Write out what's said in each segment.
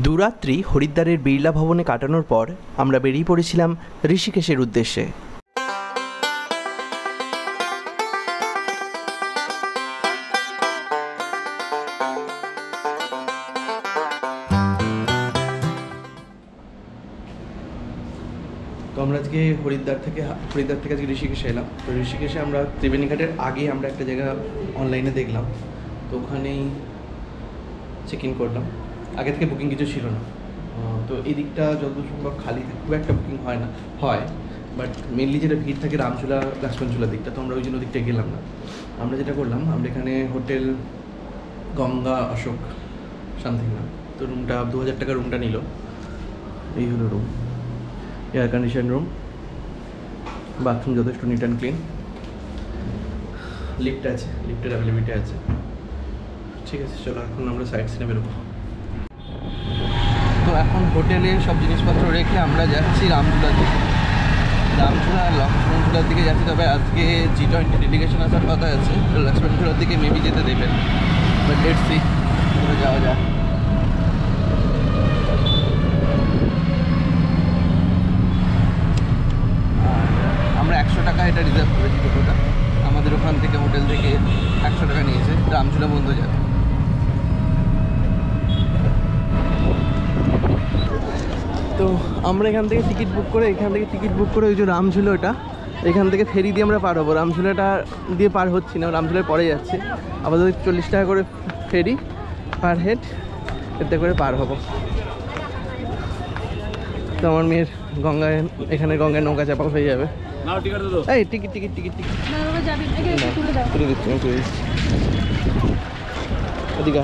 দুরাত্রি হরিদ্বারের বিড়লা ভবনে কাটানোর পর আমরা বেরিয়ে পড়েছিলাম ঋষিকেশের উদ্দেশ্যে। তো আমরা আজকে হরিদ্বার থেকে আজকে ঋষিকেশে এলাম। তো ঋষিকেশে আমরা ত্রিবেণী ঘাটের আগে আমরা একটা জায়গা অনলাইনে দেখলাম, তো ওখানেই চেক ইন করলাম। আগে থেকে বুকিং কিছু ছিল না, তো এই দিকটা যতদূর সম্ভব খালি থাকে, খুব একটা বুকিং হয় বাট মেনলি যেটা ভিড় থাকে রামঝুলা লক্ষ্মণঝুলার দিকটা, তো আমরা ওই জন্য দিকটা গেলাম না। আমরা যেটা করলাম, আমরা এখানে হোটেল গঙ্গা অশোক সামথিং না, তো রুমটা 2000 টাকা রুমটা নিল। এই হলো room, air condition room, bathroom যথেষ্ট নিট অ্যান্ড ক্লিন, লিফট আছে, লিফটের অ্যাভেলেবিলিটি আছে। ঠিক আছে, চলো এখন আমরা সাইড সিনে বেরোবো। তো এখন হোটেলে সব জিনিসপত্র রেখে আমরা যাচ্ছি রামঝুলার দিকে, রামঝুলা আর লক্ষ্মণঝুলার দিকে যাচ্ছি। তবে আজকে G20 ডেলিগেশন আসার কথা আছে, লক্ষ্মণঝুলার দিকে মেবি যেতে দেবেন, বাট লেটস সি কোথায় যাওয়া যায়। আমরা 100 টাকা এটা রিজার্ভ করেছি টোটোটা, আমাদের ওখান থেকে হোটেল থেকে 100 টাকা নিয়েছে, রামঝুলা বন্ধ যাবে। তো আমরা এখান থেকে টিকিট বুক করে ওই যে রামঝুলা, ওটা এখান থেকে ফেরি দিয়ে আমরা পার হবো। রামঝুলাটা দিয়ে পার হচ্ছি না, রামঝুলায় পরে যাচ্ছে। আমাদের 40 টাকা করে ফেরি পার হেড, এতে করে পার হবো। তো আমার মেয়ের গঙ্গায় নৌকা চাপা হয়ে যাবে। এই টিকিট তুলে দিচ্ছি ওদিকে,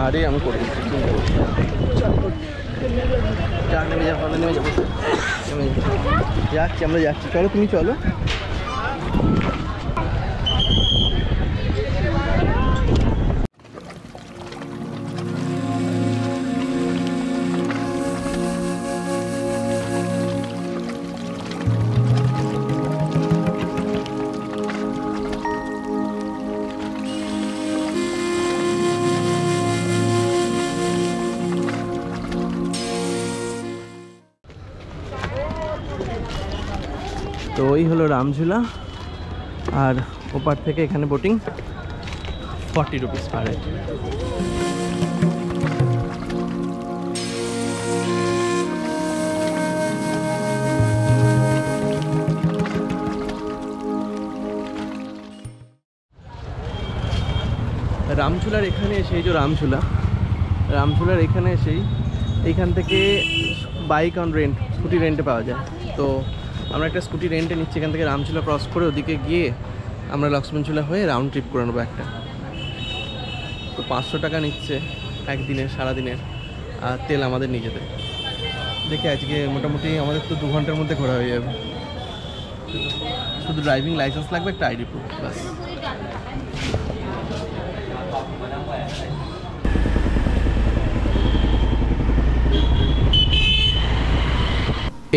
আরে আমি করে দিচ্ছি, আমরা যাচ্ছি, চলো তুমি চলো। তো ওই হলো রামঝুলা, আর ওপার থেকে এখানে বোটিং 40 রুপিস পার হেড। রামঝুলার এখানে এসে, এই যে রামঝুলার এখানে এসেই এইখান থেকে বাইক অন রেন্ট, স্কুটি রেন্টে পাওয়া যায়। তো আমরা একটা স্কুটি রেন্টে নিচ্ছি, এখান থেকে রামঝুলা ক্রস করে ওদিকে গিয়ে আমরা লক্ষ্মণঝুলা হয়ে রাউন্ড ট্রিপ করে নেবো একটা। তো 500 টাকা নিচ্ছে একদিনের, সারাদিনের, আর তেল আমাদের নিজেদের। দেখে আজকে মোটামুটি আমাদের তো 2 ঘন্টার মধ্যে ঘোরা হয়ে যাবে। শুধু ড্রাইভিং লাইসেন্স লাগবে, একটা আইডি প্রুফ, বাস।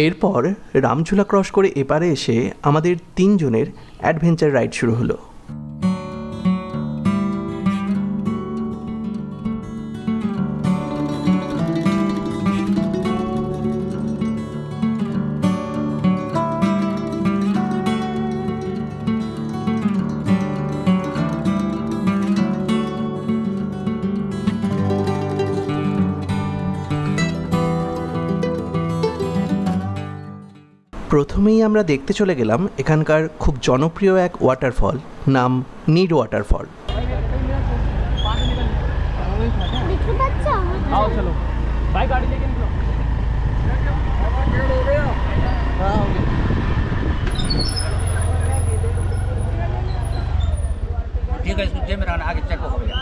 এরপর রামঝুলা ক্রস করে এপারে এসে আমাদের 3 জনের অ্যাডভেঞ্চার রাইড শুরু হলো। প্রথমেই আমরা দেখতে চলে গেলাম এখানকার খুব জনপ্রিয় এক ওয়াটারফল, নাম নিড ওয়াটারফল। ठीक है, इसको जेब में रहना, आगे चेक हो गया।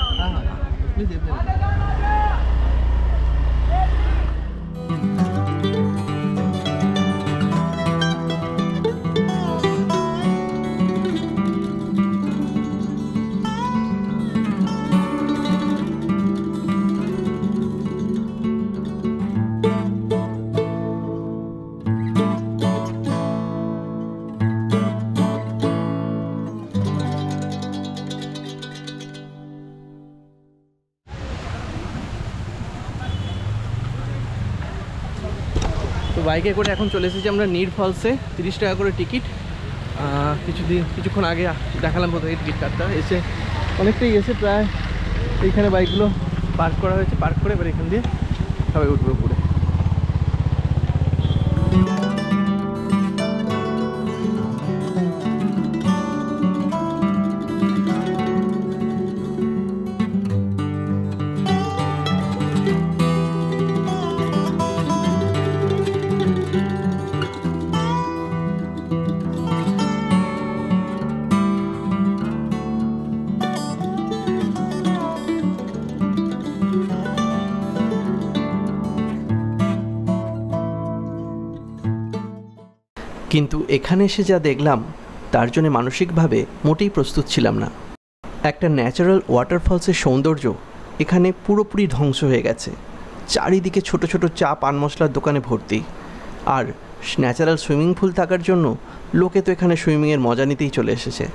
বাইকে করে এখন চলে এসেছি আমরা নীর ফলসে। 30 টাকা করে টিকিট। কিছুক্ষণ আগে দেখালাম কোথায় টিকিট কাটটা, এসে অনেকটাই এসে প্রায় এইখানে বাইকগুলো পার্ক করা হয়েছে। পার্ক করে এবার এখান দিয়ে সবাই উঠবে উপরে। কিন্তু এখানে এসে যা দেখলাম তার জন্য মানসিকভাবে মোটেই প্রস্তুত ছিলাম না। একটা ন্যাচারাল ওয়াটারফলসের সৌন্দর্য এখানে পুরোপুরি ধ্বংস হয়ে গেছে। চারিদিকে ছোট ছোট চা পান মশলার দোকানে ভর্তি। আর ন্যাচারাল সুইমিং পুল থাকার জন্য লোকে তো এখানে সুইমিংয়ের মজা নিতেই চলে এসেছে।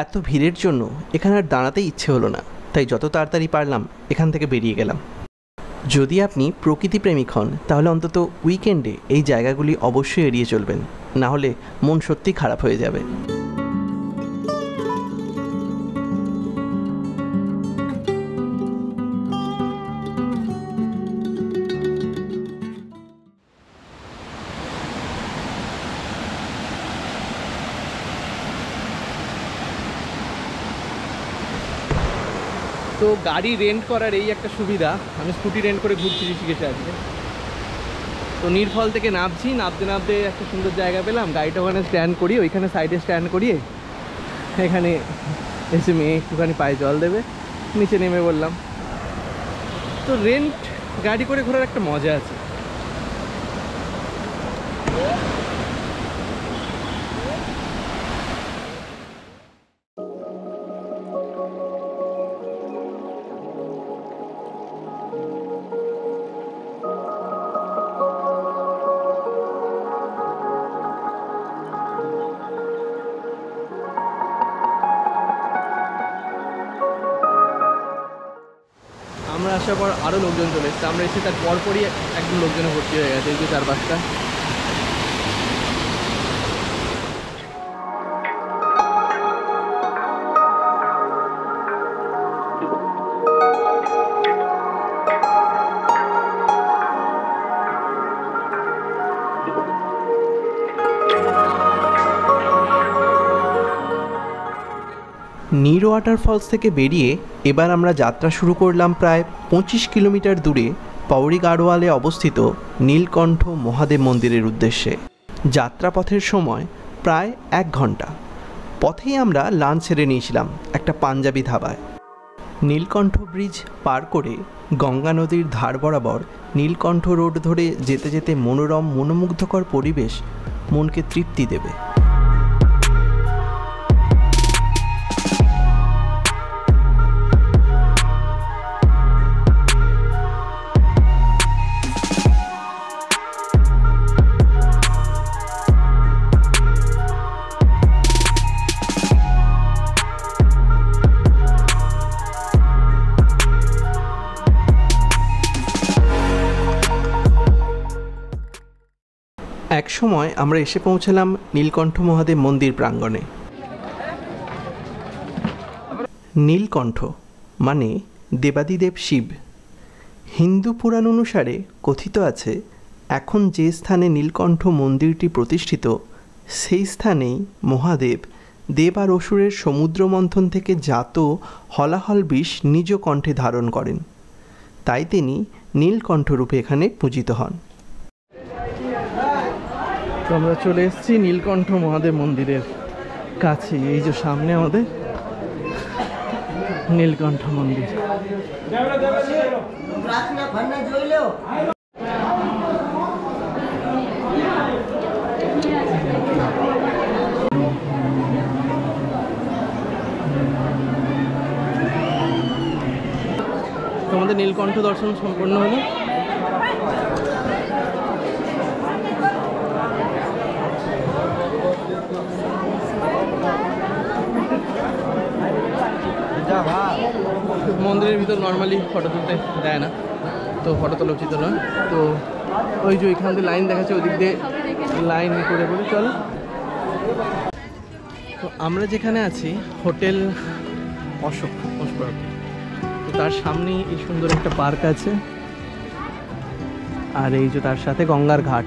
এত ভিড়ের জন্য এখানে আর দাঁড়াতেই ইচ্ছে হলো না, তাই যত তাড়াতাড়ি পারলাম এখান থেকে বেরিয়ে গেলাম। যদি আপনি প্রকৃতিপ্রেমিক হন তাহলে অন্তত উইকেন্ডে এই জায়গাগুলি অবশ্যই এড়িয়ে চলবেন, না হলে মন সত্যি খারাপ হয়ে যাবে। তো গাড়ি রেন্ট করার এই একটা সুবিধা, আমি স্কুটি রেন্ট করে ঘুরছি ঋষিকেশে আজকে। তো নীরফল থেকে নামছি, নামতে নামতে একটা সুন্দর জায়গা পেলাম, গাড়িটা ওখানে স্ট্যান্ড করি, ওইখানে সাইডে স্ট্যান্ড করিয়ে এখানে এসে মেয়ে একটুখানি পায়ে জল দেবে, নিচে নেমে বললাম। তো রেন্ট গাড়ি করে ঘোরার একটা মজা আছে। আমরা আসার পর আরও লোকজন চলে এসেছে। আমরা এসে তার পরপরই একদম লোকজনে ভর্তি হয়ে গেছে, এই যে 4-5টা। নীর ওয়াটারফলস থেকে বেরিয়ে এবার আমরা যাত্রা শুরু করলাম প্রায় 25 কিলোমিটার দূরে পৌরি গাড়োয়ালে অবস্থিত নীলকণ্ঠ মহাদেব মন্দিরের উদ্দেশ্যে। যাত্রাপথের সময় প্রায় 1 ঘন্টা। পথেই আমরা লাঞ্চ সেরে নিয়েছিলাম একটা পাঞ্জাবি ধাবায়। নীলকণ্ঠ ব্রিজ পার করে গঙ্গা নদীর ধার বরাবর নীলকণ্ঠ রোড ধরে যেতে যেতে মনোরম মনোমুগ্ধকর পরিবেশ মনকে তৃপ্তি দেবে। এক সময় আমরা এসে পৌঁছলাম নীলকণ্ঠ মহাদেব মন্দির প্রাঙ্গণে। নীলকণ্ঠ মানে দেবাদিদেব শিব। হিন্দু পুরাণ অনুসারে কথিত আছে, এখন যে স্থানে নীলকণ্ঠ মন্দিরটি প্রতিষ্ঠিত সেই স্থানেই মহাদেব দেব আর অসুরের সমুদ্র মন্থন থেকে জাত হলাহল বিষ নিজ কণ্ঠে ধারণ করেন, তাই তিনি নীলকণ্ঠরূপে এখানে পূজিত হন। তো আমরা চলে এসেছি নীলকণ্ঠ মহাদেব মন্দিরের কাছে। এই যে সামনে আমাদের নীলকণ্ঠ মন্দির। তোমাদের নীলকণ্ঠ দর্শন সম্পন্ন হলো। মন্দিরের ভিতর নর্মালি ফটো তুলতে দেয় না, তো ফটো তোলা উচিত নয়। তো ওই যে ওইখান দিয়ে লাইন দেখাচ্ছে, ওদিক দিয়ে লাইন করে করে চলো। তো আমরা যেখানে আছি হোটেল অশোক পুষ্পরাজ, তো তার সামনেই এই সুন্দর একটা পার্ক আছে, আর এই যে তার সাথে গঙ্গার ঘাট।